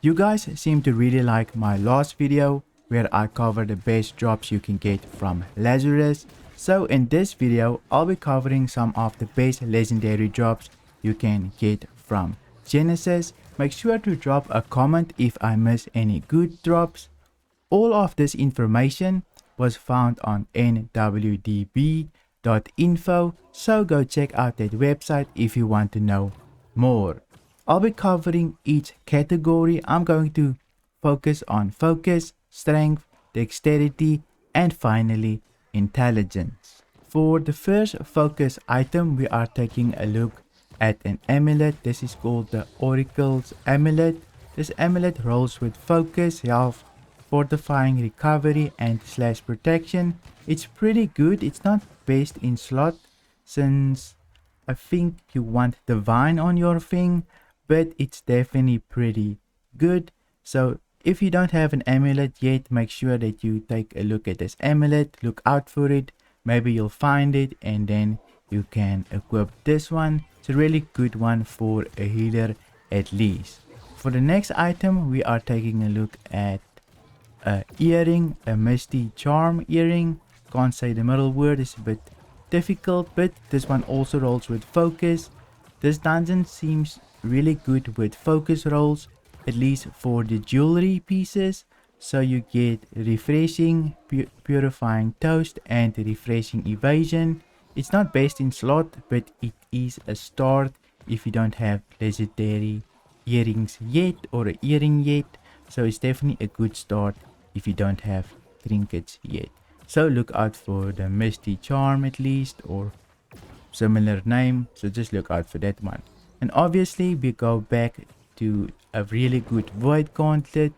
You guys seem to really like my last video where I cover the best drops you can get from Lazarus. So in this video, I'll be covering some of the best legendary drops you can get from Genesis. Make sure to drop a comment if I miss any good drops. All of this information was found on nwdb.info, so go check out that website if you want to know more. I'll be covering each category. I'm going to focus on focus, strength, dexterity, and finally intelligence. For the first focus item, we are taking a look at an amulet. This is called the Oracle's Amulet. This amulet rolls with focus, health, fortifying, recovery, and slash protection. It's pretty good. It's not based in slot since I think you want divine on your thing, but it's definitely pretty good. So if you don't have an amulet yet, make sure that you take a look at this amulet, look out for it, maybe you'll find it, and then you can equip this one. It's a really good one for a healer at least. For the next item, we are taking a look at a earring, a misty charm earring. Can't say the middle word, is a bit difficult, but this one also rolls with focus. This dungeon seems really good with focus rolls, at least for the jewelry pieces. So you get refreshing, purifying toast, and refreshing evasion. It's not based in slot, but it is a start if you don't have legendary earrings yet or an earring yet. So it's definitely a good start if you don't have trinkets yet. So look out for the misty charm at least, or similar name, so just look out for that one. And obviously we go back to a really good void gauntlet,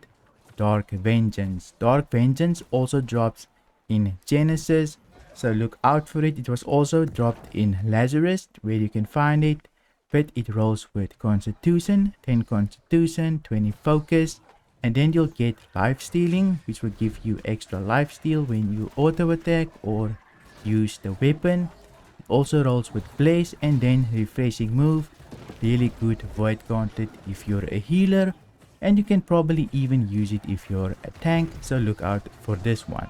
Dark Vengeance. Dark Vengeance also drops in Genesis, so look out for it. It was also dropped in Lazarus where you can find it, but it rolls with Constitution, 10 Constitution, 20 Focus, and then you'll get life stealing, which will give you extra life steal when you auto attack or use the weapon. It also rolls with Blaze and then refreshing move. Really good void gauntlet if you're a healer, and you can probably even use it if you're a tank, so look out for this one.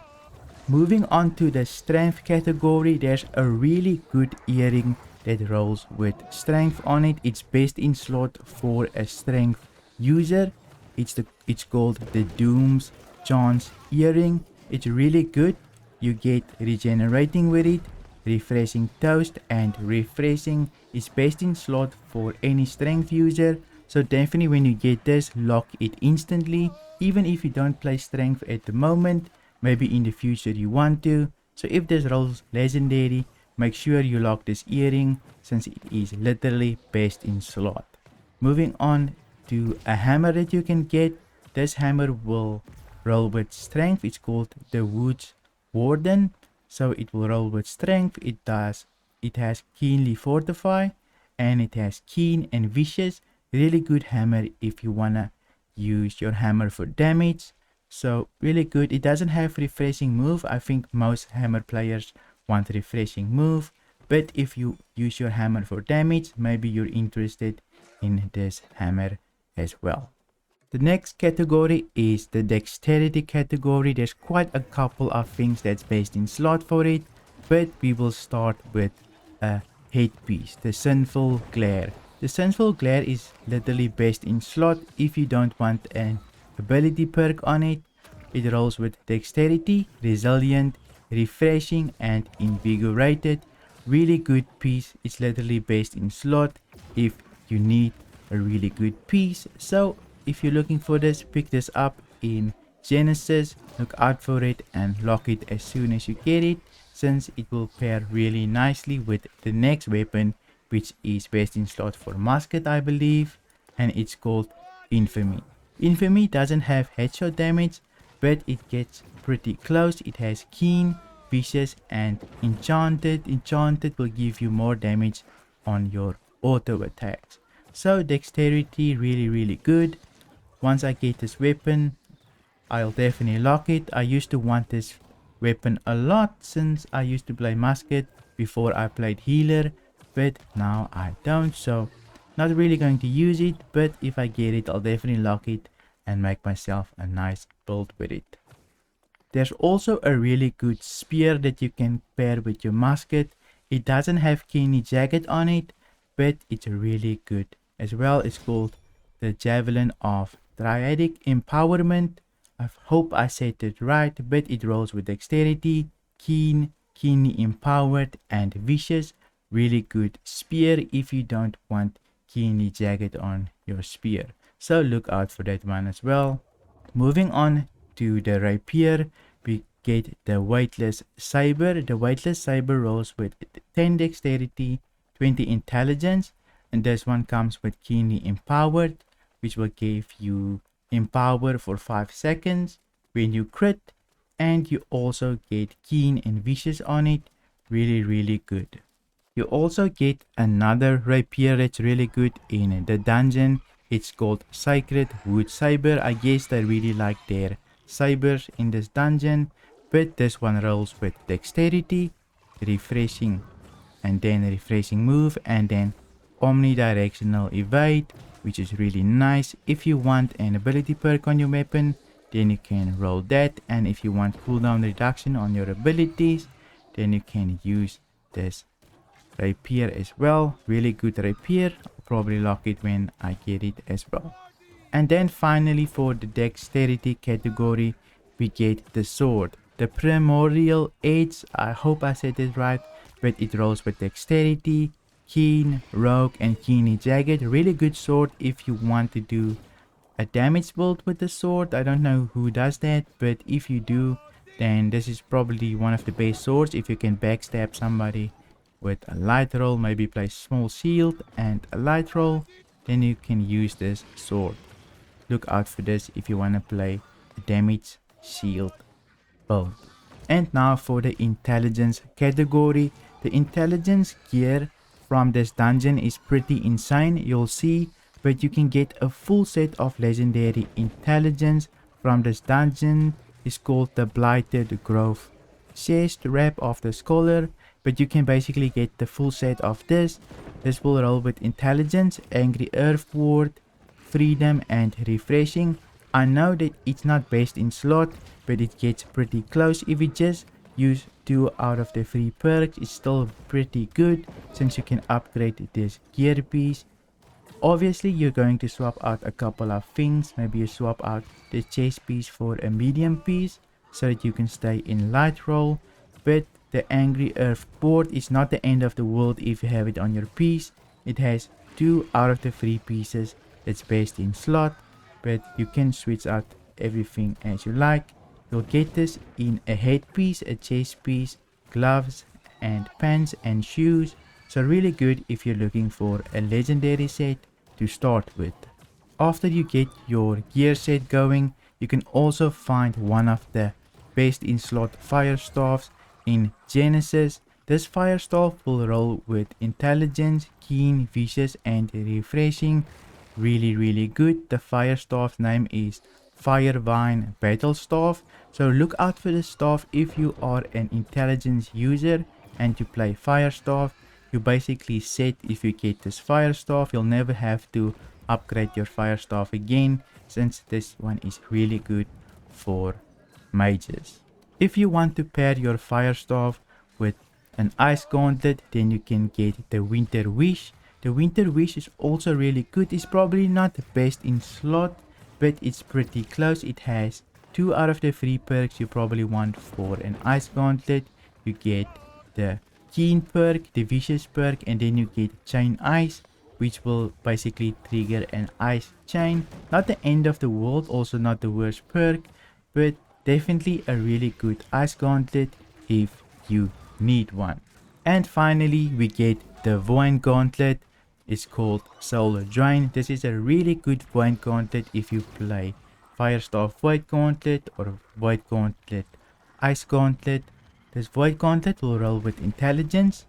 Moving on to the strength category, there's a really good earring that rolls with strength on it. It's best in slot for a strength user. It's called the Doom's Chance earring. It's really good. You get regenerating with it, refreshing toast, and refreshing. Is best in slot for any strength user, so definitely when you get this, lock it instantly. Even if you don't play strength at the moment, maybe in the future you want to. So if this rolls legendary, make sure you lock this earring since it is literally best in slot. Moving on to a hammer that you can get. This hammer will roll with strength. It's called the Woods Warden, so it will roll with strength. It has keenly fortify, and it has keen and vicious. Really good hammer if you wanna use your hammer for damage, so really good. It doesn't have refreshing move. I think most hammer players want refreshing move, but if you use your hammer for damage, maybe you're interested in this hammer as well. The next category is the dexterity category. There's quite a couple of things that's based in slot for it, but we will start with a headpiece, the Sinful Glare. The Sinful Glare is literally based in slot if you don't want an ability perk on it. It rolls with dexterity, resilient, refreshing, and invigorated. Really good piece. It's literally based in slot if you need a really good piece. So if you're looking for this, pick this up in Genesis, look out for it and lock it as soon as you get it, since it will pair really nicely with the next weapon, which is based in slot for musket I believe, and it's called Infamy. Infamy doesn't have headshot damage, but it gets pretty close. It has keen, vicious, and enchanted. Enchanted will give you more damage on your auto attacks. So dexterity really good. Once I get this weapon, I'll definitely lock it. I used to want this weapon a lot since I used to play musket before I played healer, but now I don't, so not really going to use it, but if I get it, I'll definitely lock it and make myself a nice build with it. There's also a really good spear that you can pair with your musket. It doesn't have Keeney Jacket on it, but it's really good as well. It's called the Javelin of Triadic Empowerment. I hope I said it right, but it rolls with dexterity, keen, keenly empowered, and vicious. Really good spear if you don't want Keeney Jacket on your spear. So look out for that one as well. Moving on to the rapier, we get the weightless saber. The weightless saber rolls with 10 dexterity, 20 intelligence, and this one comes with keenly empowered, which will give you empower for 5 seconds when you crit, and you also get keen and vicious on it. Really good. You also get another rapier that's really good in the dungeon. It's called Sacred Wood Saber. I guess they really like their sabers in this dungeon, but this one rolls with dexterity, refreshing, and then refreshing move, and then omnidirectional evade, which is really nice. If you want an ability perk on your weapon, then you can roll that, and if you want cooldown reduction on your abilities, then you can use this rapier as well. Really good rapier. I'll probably lock it when I get it as well. And then finally, for the dexterity category, we get the sword, the Primordial Edge. I hope I said it right, but it rolls with dexterity, keen, rogue, and keenly jagged. Really good sword if you want to do a damage build with the sword. I don't know who does that, but if you do, then this is probably one of the best swords. If you can backstab somebody with a light roll, maybe play small shield and a light roll, then you can use this sword. Look out for this if you want to play a damage shield build. And now for the intelligence category. The intelligence gear from this dungeon is pretty insane, you'll see, but you can get a full set of legendary intelligence from this dungeon. It's called the Blighted Grove Chest Wrap of the Scholar, but you can basically get the full set of this. This will roll with intelligence, angry earth ward, freedom, and refreshing. I know that it's not based in slot, but it gets pretty close. If you just use 2 out of the 3 perks, it's still pretty good since you can upgrade this gear piece. Obviously, you're going to swap out a couple of things. Maybe you swap out the chest piece for a medium piece so that you can stay in light roll, but the angry earth board is not the end of the world if you have it on your piece. It has 2 out of the 3 pieces that's based in slot, but you can switch out everything as you like. You'll get this in a headpiece, a chest piece, gloves, and pants and shoes. So really good if you're looking for a legendary set to start with. After you get your gear set going, you can also find one of the best in slot fire staffs in Genesis. This fire staff will roll with intelligence, keen, vicious, and refreshing. Really good. The fire staff name is Firevine Battle Staff. So look out for this staff if you are an intelligence user and you play fire staff. You basically set, if you get this fire staff, you'll never have to upgrade your fire staff again, since this one is really good for mages. If you want to pair your fire staff with an ice gauntlet, then you can get the Winter Wish. The Winter Wish is also really good. It's probably not the best in slot, but it's pretty close. It has 2 out of the 3 perks you probably want for an ice gauntlet. You get the keen perk, the vicious perk, and then you get chain ice, which will basically trigger an ice chain. Not the end of the world, also not the worst perk, but definitely a really good ice gauntlet if you need one. And finally, we get the Void Gauntlet. It's called Soul Drain. This is a really good Void Gauntlet if you play Firestaff Void Gauntlet or Void Gauntlet Ice Gauntlet. This Void Gauntlet will roll with intelligence,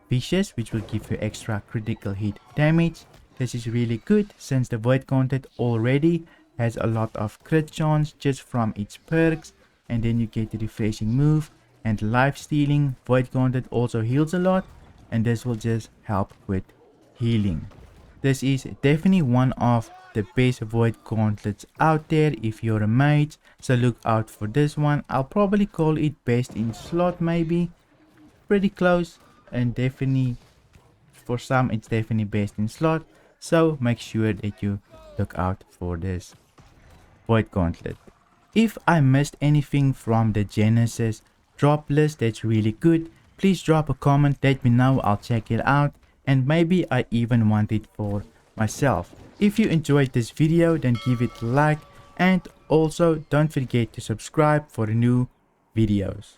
vicious, which will give you extra critical hit damage. This is really good since the Void Gauntlet already has a lot of crit chance just from its perks, and then you get the refreshing move and life stealing. Void Gauntlet also heals a lot, and this will just help with healing. This is definitely one of the best void gauntlets out there if you're a mage, so look out for this one. I'll probably call it best in slot, maybe pretty close, and definitely for some it's definitely best in slot, so make sure that you look out for this void gauntlet. If I missed anything from the Genesis drop list that's really good, please drop a comment, let me know, I'll check it out, and maybe I even want it for myself. If you enjoyed this video, then give it a like, and also don't forget to subscribe for new videos.